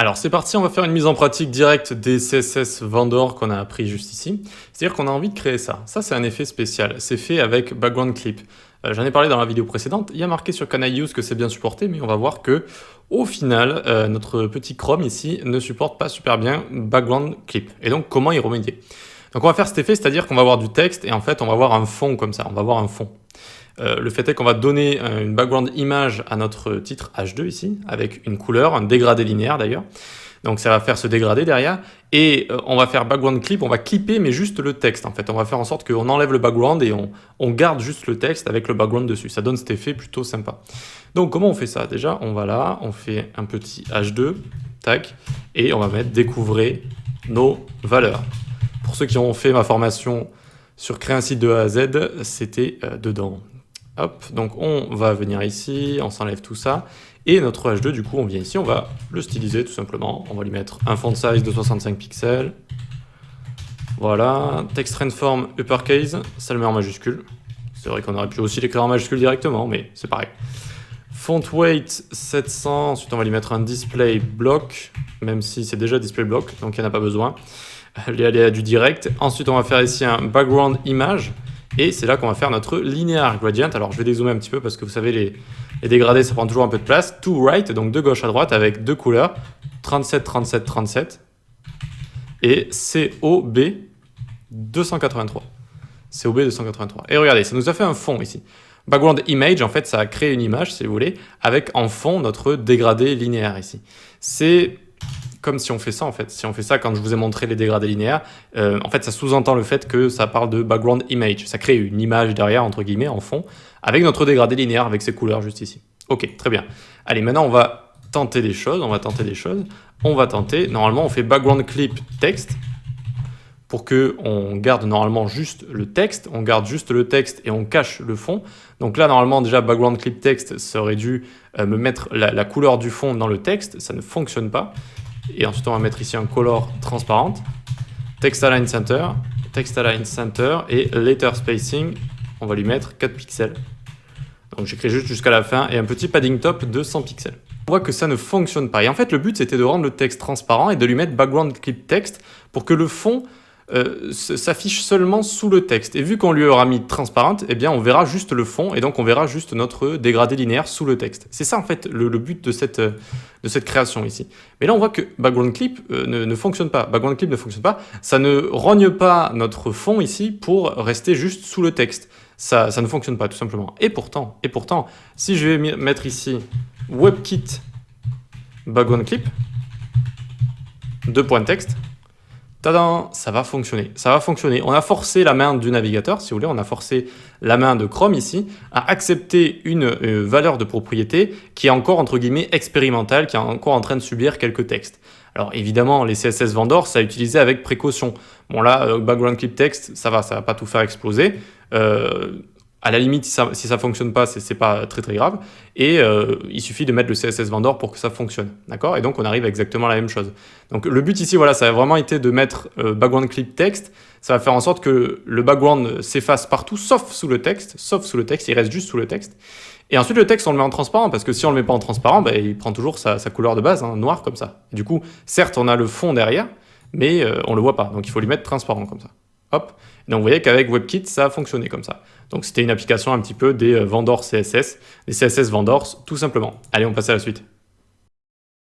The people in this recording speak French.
Alors c'est parti, on va faire une mise en pratique directe des CSS vendors qu'on a appris juste ici. C'est-à-dire qu'on a envie de créer ça. Ça c'est un effet spécial, c'est fait avec background clip. J'en ai parlé dans la vidéo précédente, il y a marqué sur Can I Use que c'est bien supporté, mais on va voir que au final, notre petit Chrome ici ne supporte pas super bien background clip. Et donc comment y remédier? Donc on va faire cet effet, c'est-à-dire qu'on va avoir du texte et en fait on va avoir un fond comme ça, on va avoir un fond. Le fait est qu'on va donner une background image à notre titre H2 ici, avec une couleur, un dégradé linéaire d'ailleurs. Donc ça va faire ce dégradé derrière, et on va faire background clip, on va clipper mais juste le texte en fait. On va faire en sorte qu'on enlève le background et on garde juste le texte avec le background dessus. Ça donne cet effet plutôt sympa. Donc comment on fait ça? Déjà on va là, on fait un petit H2, tac, et on va mettre découvrez nos valeurs. Pour ceux qui ont fait ma formation sur créer un site de A à Z, c'était dedans. Hop, donc on va venir ici, on s'enlève tout ça, et notre H2, du coup, on vient ici, on va le styliser tout simplement. On va lui mettre un font size de 65 pixels. Voilà, text transform uppercase, ça le met en majuscule. C'est vrai qu'on aurait pu aussi l'écrire en majuscule directement, mais c'est pareil. Font weight 700, ensuite on va lui mettre un display block, même si c'est déjà display block, donc il n'y en a pas besoin. Les aléas du direct. Ensuite, on va faire ici un background image. Et c'est là qu'on va faire notre linear gradient. Alors je vais dézoomer un petit peu parce que vous savez, les dégradés, ça prend toujours un peu de place. To right, donc de gauche à droite avec deux couleurs, 37, 37, 37. Et COB 283. COB 283. Et regardez, ça nous a fait un fond ici. Background image, en fait, ça a créé une image, si vous voulez, avec en fond notre dégradé linéaire ici. C'est comme si on fait ça en fait. Si on fait ça quand je vous ai montré les dégradés linéaires, en fait ça sous-entend le fait que ça parle de background image. Ça crée une image derrière, entre guillemets, en fond, avec notre dégradé linéaire, avec ces couleurs juste ici. Ok, très bien. Allez, maintenant on va tenter des choses, on va tenter, normalement on fait background clip texte, pour qu'on garde normalement juste le texte, on garde juste le texte et on cache le fond. Donc là, normalement, déjà, background clip texte, ça aurait dû me mettre la couleur du fond dans le texte, ça ne fonctionne pas. Et ensuite, on va mettre ici un color transparente, text align center et letter spacing, on va lui mettre 4 pixels. Donc j'écris juste jusqu'à la fin et un petit padding top de 100 pixels. On voit que ça ne fonctionne pas. Et en fait, le but, c'était de rendre le texte transparent et de lui mettre background clip text pour que le fond s'affiche seulement sous le texte. Et vu qu'on lui aura mis transparente, eh bien on verra juste le fond et donc on verra juste notre dégradé linéaire sous le texte. C'est ça en fait le but de cette création ici. Mais là on voit que background clip ne fonctionne pas. Background clip ne fonctionne pas. Ça ne rogne pas notre fond ici pour rester juste sous le texte. Ça ne fonctionne pas tout simplement. Et pourtant, si je vais mettre ici WebKit background clip, texte, tadam, ça va fonctionner. Ça va fonctionner. On a forcé la main du navigateur, si vous voulez, on a forcé la main de Chrome ici à accepter une valeur de propriété qui est encore, entre guillemets, expérimentale, qui est encore en train de subir quelques textes. Alors évidemment, les CSS vendors, ça a utilisé avec précaution. Bon là, background clip text, ça va pas tout faire exploser. À la limite, si ça fonctionne pas, c'est pas très très grave. Et il suffit de mettre le CSS vendor pour que ça fonctionne. D'accord? Et donc on arrive à exactement la même chose. Donc le but ici, voilà, ça a vraiment été de mettre background clip text. Ça va faire en sorte que le background s'efface partout, sauf sous le texte. Il reste juste sous le texte. Et ensuite, le texte, on le met en transparent, parce que si on le met pas en transparent, bah, il prend toujours sa couleur de base, hein, noir comme ça. Et du coup, certes, on a le fond derrière, mais on le voit pas. Donc il faut lui mettre transparent comme ça. Hop. Et donc vous voyez qu'avec WebKit, ça a fonctionné comme ça. Donc c'était une application un petit peu des vendors CSS, des CSS vendors tout simplement. Allez, on passe à la suite.